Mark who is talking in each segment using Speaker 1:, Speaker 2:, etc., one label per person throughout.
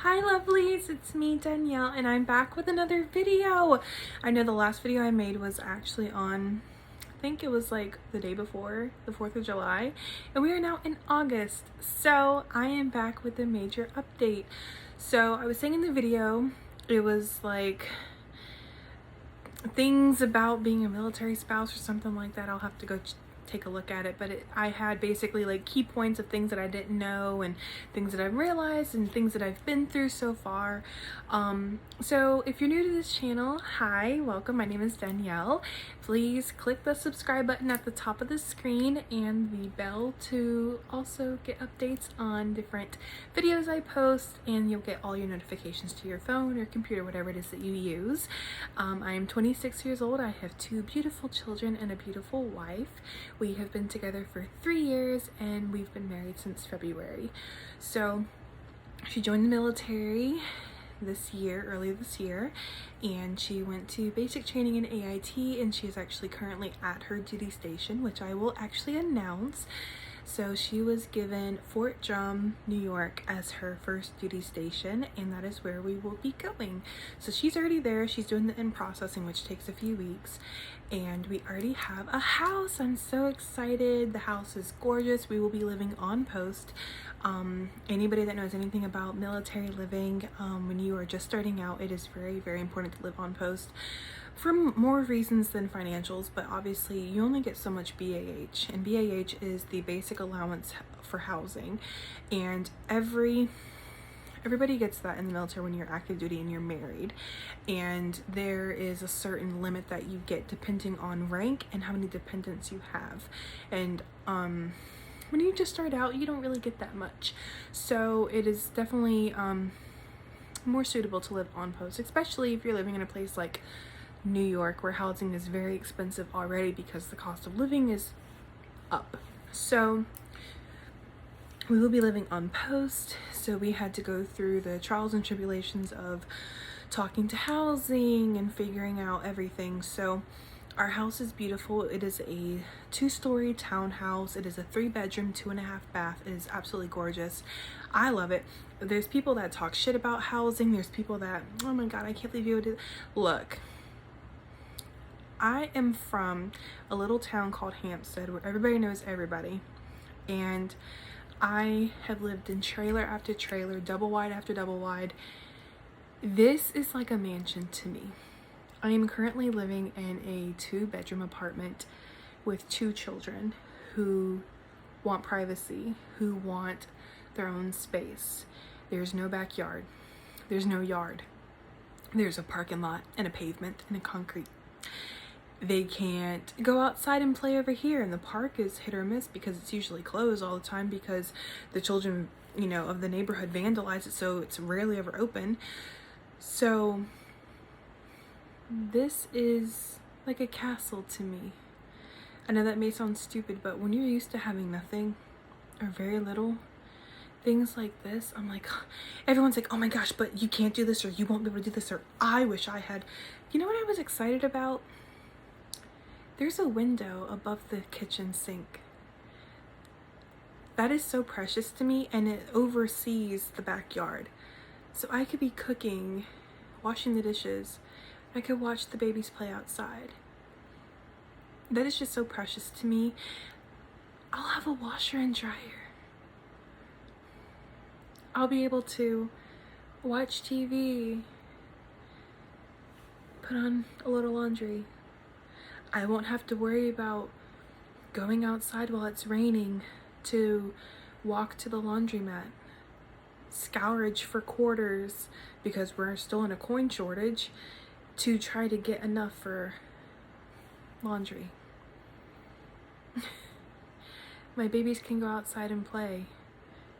Speaker 1: Hi lovelies, it's me Danielle and I'm back with another video. I know the last video I made was actually on, I think it was like the day before the 4th of July, and we are now in August. So I am back with a major update. So I was saying in the video, it was like things about being a military spouse or something like that. I'll have to go take a look at it, but I had basically like key points of things that I didn't know and things that I've realized and things that I've been through so far. So if you're new to this channel, hi, welcome. My name is Danielle. Please click the subscribe button at the top of the screen and the bell to also get updates on different videos I post, and you'll get all your notifications to your phone or computer, whatever it is that you use. I am 26 years old. I have 2 beautiful children and a beautiful wife. We have been together for 3 years and we've been married since February. So she joined the military earlier this year, and she went to basic training in AIT, and she is actually currently at her duty station, which I will actually announce. So she was given Fort Drum, New York as her first duty station, and that is where we will be going. So she's already there. She's doing the in-processing, which takes a few weeks, and we already have a house. I'm so excited. The house is gorgeous. We will be living on post. Anybody that knows anything about military living, when you are just starting out, it is very, very important to live on post for more reasons than financials, but obviously you only get so much BAH, and BAH is the basic allowance for housing, and everybody gets that in the military when you're active duty and you're married, and there is a certain limit that you get depending on rank and how many dependents you have. And when you just start out, you don't really get that much, so it is definitely more suitable to live on post, especially if you're living in a place like New York, where housing is very expensive already because the cost of living is up. So we will be living on post, so we had to go through the trials and tribulations of talking to housing and figuring out everything. So our house is beautiful. It is a 2-story townhouse. It is a 3-bedroom, 2.5 bath. It is absolutely gorgeous. I love it. There's people that talk shit about housing. There's people that, oh my god, I can't believe you would do that. Look, I am from a little town called Hampstead where everybody knows everybody, and I have lived in trailer after trailer, double wide after double wide. This is like a mansion to me. I am currently living in a 2-bedroom apartment with 2 children who want privacy, who want their own space. There's no backyard. There's no yard. There's a parking lot and a pavement and a concrete. They can't go outside and play over here, and the park is hit or miss because it's usually closed all the time because the children, you know, of the neighborhood vandalize it, so it's rarely ever open. So this is like a castle to me. I know that may sound stupid, but when you're used to having nothing or very little, things like this, I'm like, everyone's like, oh my gosh, but you can't do this, or you won't be able to do this, or I wish I had. You know what I was excited about? There's a window above the kitchen sink. That is so precious to me, and it oversees the backyard. So I could be cooking, washing the dishes. I could watch the babies play outside. That is just so precious to me. I'll have a washer and dryer. I'll be able to watch TV, put on a little laundry. I won't have to worry about going outside while it's raining to walk to the laundromat, scourge for quarters because we're still in a coin shortage, to try to get enough for laundry. My babies can go outside and play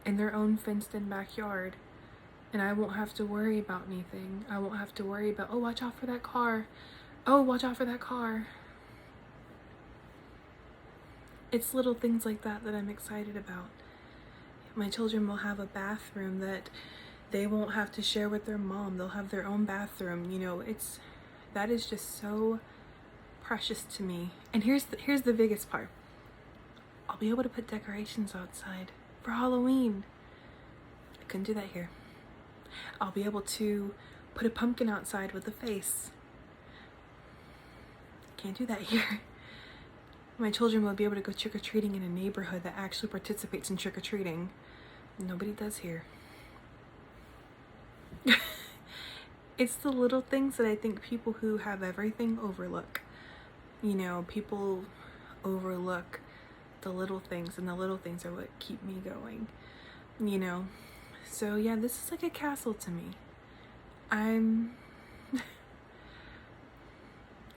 Speaker 1: in their own fenced-in backyard, and I won't have to worry about anything. I won't have to worry about, oh, watch out for that car. Oh, watch out for that car. It's little things like that that I'm excited about. My children will have a bathroom that they won't have to share with their mom. They'll have their own bathroom. You know, that is just so precious to me. And here's the biggest part. I'll be able to put decorations outside for Halloween. I couldn't do that here. I'll be able to put a pumpkin outside with a face. Can't do that here. My children will be able to go trick-or-treating in a neighborhood that actually participates in trick-or-treating. Nobody does here. It's the little things that I think people who have everything overlook. You know, people overlook the little things, and the little things are what keep me going, you know. So yeah, this is like a castle to me. I'm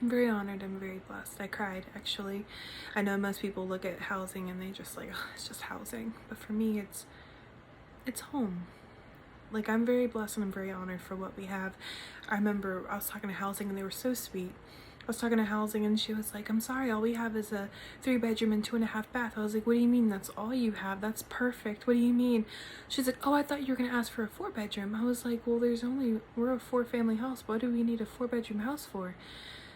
Speaker 1: very honored. I'm very blessed. I cried, actually. I know most people look at housing and they just like, oh, it's just housing. But for me, it's home. Like, I'm very blessed and I'm very honored for what we have. I remember I was talking to housing and they were so sweet. I was talking to housing and she was like, I'm sorry, all we have is a 3-bedroom and 2.5 bath. I was like, what do you mean that's all you have? That's perfect. What do you mean? She's like, oh, I thought you were gonna ask for a 4-bedroom. I was like, well, we're a 4-family house. What do we need a 4-bedroom house for?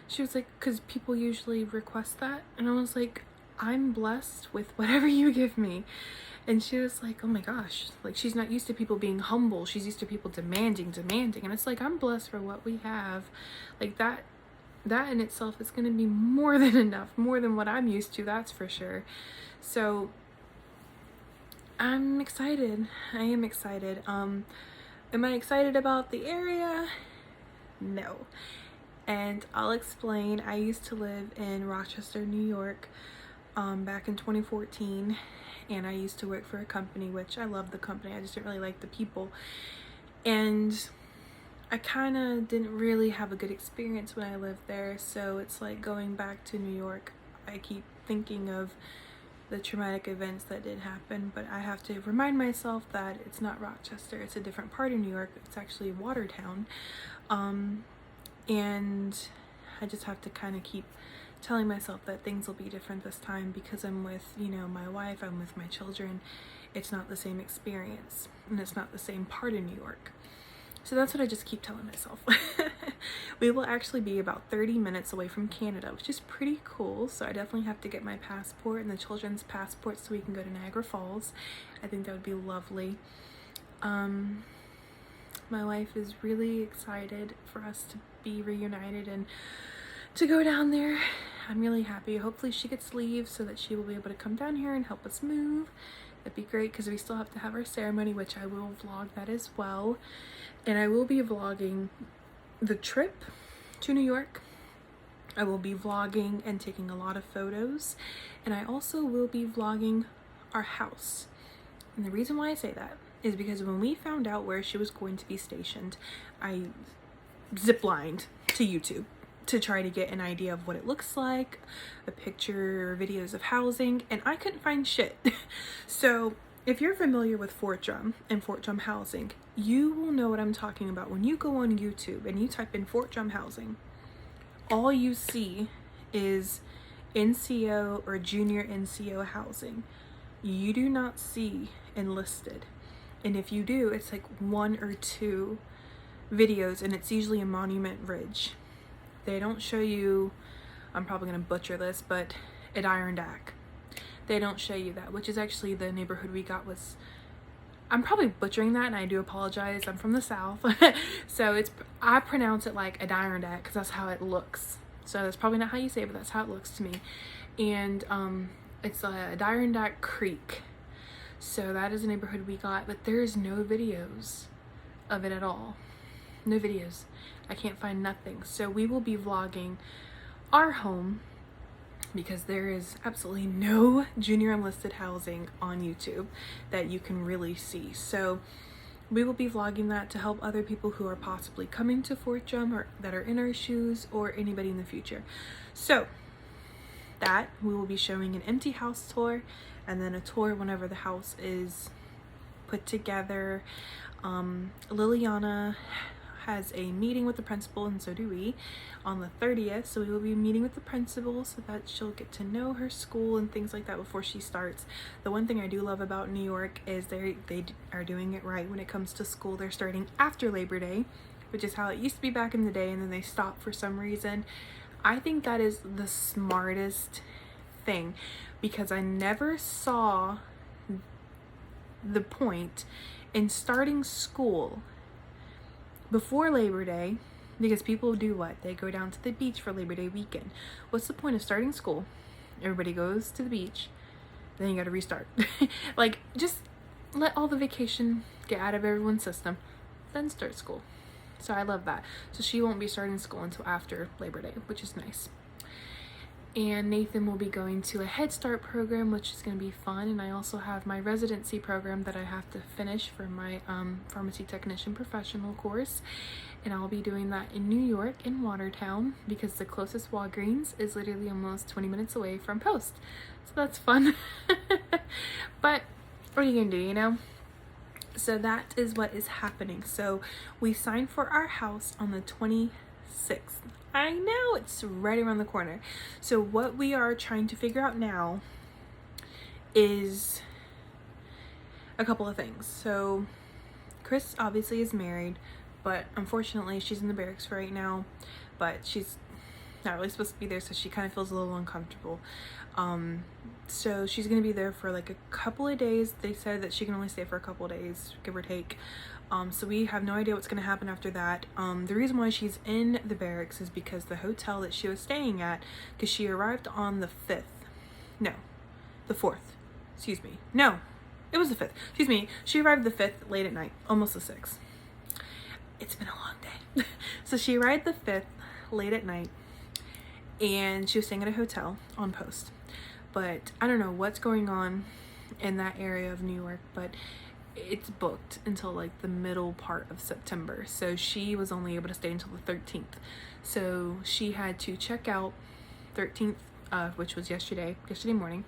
Speaker 1: She was like, because people usually request that. And I was like, I'm blessed with whatever you give me. And she was like, oh my gosh, like, she's not used to people being humble. She's used to people demanding. And it's like, I'm blessed for what we have. Like, that in itself is going to be more than enough, more than what I'm used to, that's for sure. So I'm excited. I am excited. Am I excited about the area? No. And I'll explain. I used to live in Rochester, New York, back in 2014, and I used to work for a company, which I love the company. I just didn't really like the people, and I kind of didn't really have a good experience when I lived there. So it's like going back to New York, I keep thinking of the traumatic events that did happen, but I have to remind myself that it's not Rochester, it's a different part of New York. It's actually Watertown. And I just have to kind of keep telling myself that things will be different this time because I'm with, you know, my wife, I'm with my children. It's not the same experience and it's not the same part of New York. So that's what I just keep telling myself. We will actually be about 30 minutes away from Canada, which is pretty cool. So I definitely have to get my passport and the children's passport so we can go to Niagara Falls. I think that would be lovely. My wife is really excited for us to be reunited and to go down there. I'm really happy. Hopefully she gets leave so that she will be able to come down here and help us move. That'd be great because we still have to have our ceremony, which I will vlog that as well. And I will be vlogging the trip to New York. I will be vlogging and taking a lot of photos. And I also will be vlogging our house. And the reason why I say that is because when we found out where she was going to be stationed, I ziplined to YouTube to try to get an idea of what it looks like, a picture or videos of housing, and I couldn't find shit. So if you're familiar with Fort Drum and Fort Drum housing, you will know what I'm talking about. When you go on YouTube and you type in Fort Drum housing, all you see is NCO or junior NCO housing. You do not see enlisted. And if you do, it's like 1 or 2 videos, and it's usually in Monument Ridge. They don't show you, I'm probably gonna butcher this, but Adirondack. They don't show you that, which is actually the neighborhood we got was, I'm probably butchering that and I do apologize. I'm from the South. So I pronounce it like Adirondack because that's how it looks. So that's probably not how you say it, but that's how it looks to me. And it's Adirondack Creek. So that is a neighborhood we got, but there is no videos of it at all. No videos. I can't find nothing. So we will be vlogging our home because there is absolutely no junior enlisted housing on YouTube that you can really see. So we will be vlogging that to help other people who are possibly coming to Fort Drum or that are in our shoes or anybody in the future. So that we will be showing an empty house tour and then a tour whenever the house is put together. Liliana has a meeting with the principal, and so do we, on the 30th. So we will be meeting with the principal so that she'll get to know her school and things like that before she starts. The one thing I do love about New York is they are doing it right when it comes to school. They're starting after Labor Day, which is how it used to be back in the day, and then they stop for some reason. I think that is the smartest thing because I never saw the point in starting school before Labor Day, because people do what? They go down to the beach for Labor Day weekend. What's the point of starting school? Everybody goes to the beach, then you got to restart. Like, just let all the vacation get out of everyone's system, then start school. So I love that. So she won't be starting school until after Labor Day, which is nice. And Nathan will be going to a Head Start program, which is going to be fun. And I also have my residency program that I have to finish for my pharmacy technician professional course. And I'll be doing that in New York, in Watertown, because the closest Walgreens is literally almost 20 minutes away from Post. So that's fun. But what are you going to do, you know? So that is what is happening. So we signed for our house on the 26th. I know, it's right around the corner. So what we are trying to figure out now is a couple of things. So Chris obviously is married, but unfortunately she's in the barracks right now, but she's not really supposed to be there, so she kind of feels a little uncomfortable. So she's gonna be there for like a couple of days. They said that she can only stay for a couple of days, give or take. So we have no idea what's gonna happen after that. The reason why she's in the barracks is because the hotel that she was staying at, because she arrived on the 5th. No, the 4th. Excuse me. No, it was the 5th. Excuse me. She arrived the 5th late at night, almost the 6th. It's been a long day. So she arrived the 5th late at night, and she was staying at a hotel on Post. But I don't know what's going on in that area of New York, but it's booked until like the middle part of September. So she was only able to stay until the 13th. So she had to check out 13th, which was yesterday morning.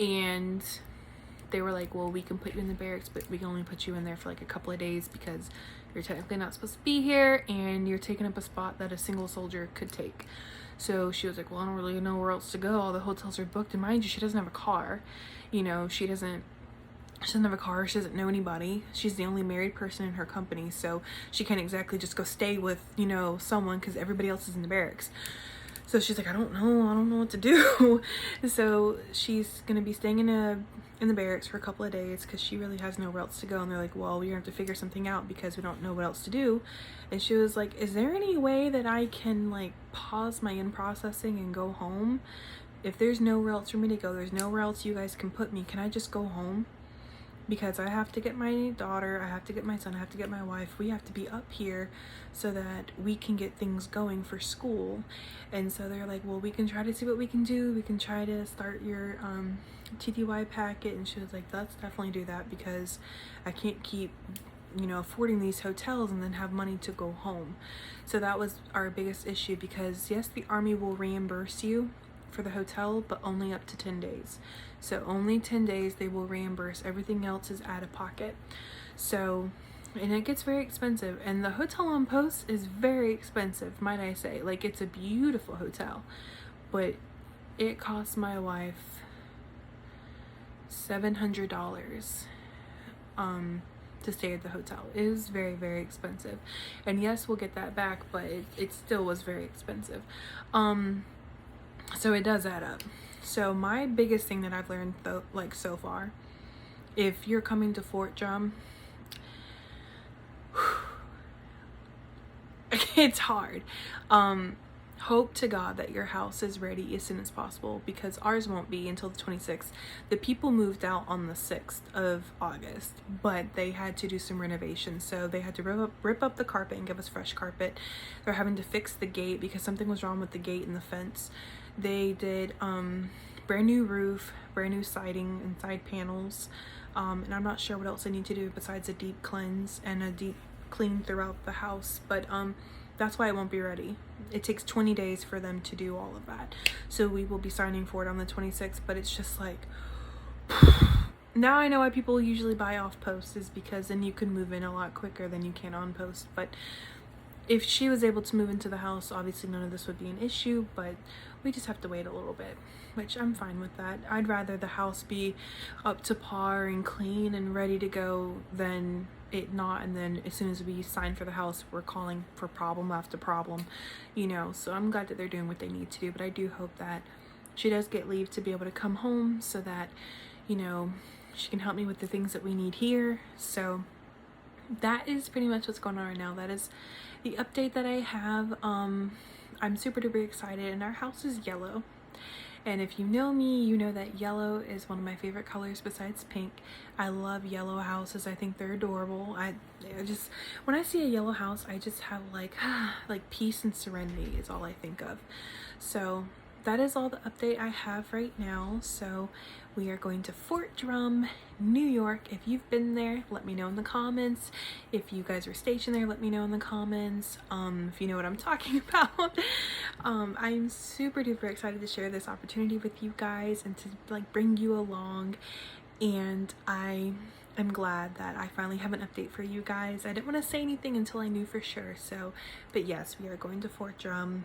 Speaker 1: And they were like, well, we can put you in the barracks, but we can only put you in there for like a couple of days because you're technically not supposed to be here and you're taking up a spot that a single soldier could take. So she was like, well, I don't really know where else to go. All the hotels are booked. And mind you, she doesn't have a car. You know, she doesn't have a car. She doesn't know anybody. She's the only married person in her company. So she can't exactly just go stay with, you know, someone because everybody else is in the barracks. So she's like, I don't know what to do. So she's going to be staying in the barracks for a couple of days because she really has nowhere else to go. And they're like, well, you're going to have to figure something out because we don't know what else to do. And she was like, is there any way that I can like pause my in-processing and go home? If there's nowhere else for me to go, there's nowhere else you guys can put me, can I just go home? Because I have to get my daughter, I have to get my son, I have to get my wife. We have to be up here so that we can get things going for school. And so they're like, well, we can try to see what we can do. We can try to start your TDY packet. And she was like, let's definitely do that because I can't keep, you know, affording these hotels and then have money to go home. So that was our biggest issue because yes, the Army will reimburse you for the hotel, but only up to 10 days. So only 10 days they will reimburse. Everything else is out of pocket. So, and it gets very expensive. And the hotel on Post is very expensive, might I say. Like, it's a beautiful hotel, but it cost my wife $700 to stay at the hotel. It is very, very expensive. And yes, we'll get that back, but it still was very expensive. So it does add up. So my biggest thing that I've learned though, like so far, if you're coming to Fort Drum, it's hard. Hope to God that your house is ready as soon as possible because ours won't be until the 26th. The people moved out on the 6th of August, but they had to do some renovations. So they had to rip up the carpet and give us fresh carpet. They're having to fix the gate because something was wrong with the gate and the fence. They did brand new roof, brand new siding and side panels. And I'm not sure what else they need to do besides a deep cleanse and a deep clean throughout the house. But that's why it won't be ready. It takes 20 days for them to do all of that. So we will be signing for it on the 26th, but it's just like, now I know why people usually buy off Post is because then you can move in a lot quicker than you can on Post. But if she was able to move into the house, obviously none of this would be an issue, but we just have to wait a little bit, which I'm fine with that. I'd rather the house be up to par and clean and ready to go than it not, and then as soon as we sign for the house, we're calling for problem after problem, you know. So I'm glad that they're doing what they need to do, but I do hope that she does get leave to be able to come home so that, you know, she can help me with the things that we need here. So that is pretty much what's going on right now. That is the update that I have. I'm super duper excited, and our house is yellow. And if you know me, you know that yellow is one of my favorite colors besides pink. I love yellow houses. I think they're adorable. I just, when I see a yellow house, I just have like peace and serenity is all I think of. So that is all the update I have right now. So we are going to Fort Drum, New York. If you've been there, let me know in the comments. If you guys were stationed there, let me know in the comments. If you know what I'm talking about. I'm super duper excited to share this opportunity with you guys and to like bring you along. And I'm glad that I finally have an update for you guys. I didn't want to say anything until I knew for sure. So, but yes, we are going to Fort Drum.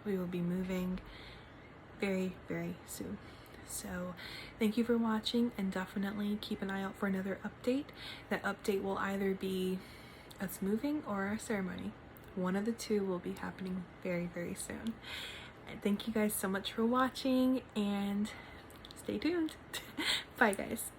Speaker 1: We will be moving very, very soon. So thank you for watching, and definitely keep an eye out for another update. That update will either be us moving or our ceremony. One of the two will be happening very, very soon. And thank you guys so much for watching, and stay tuned. Bye guys.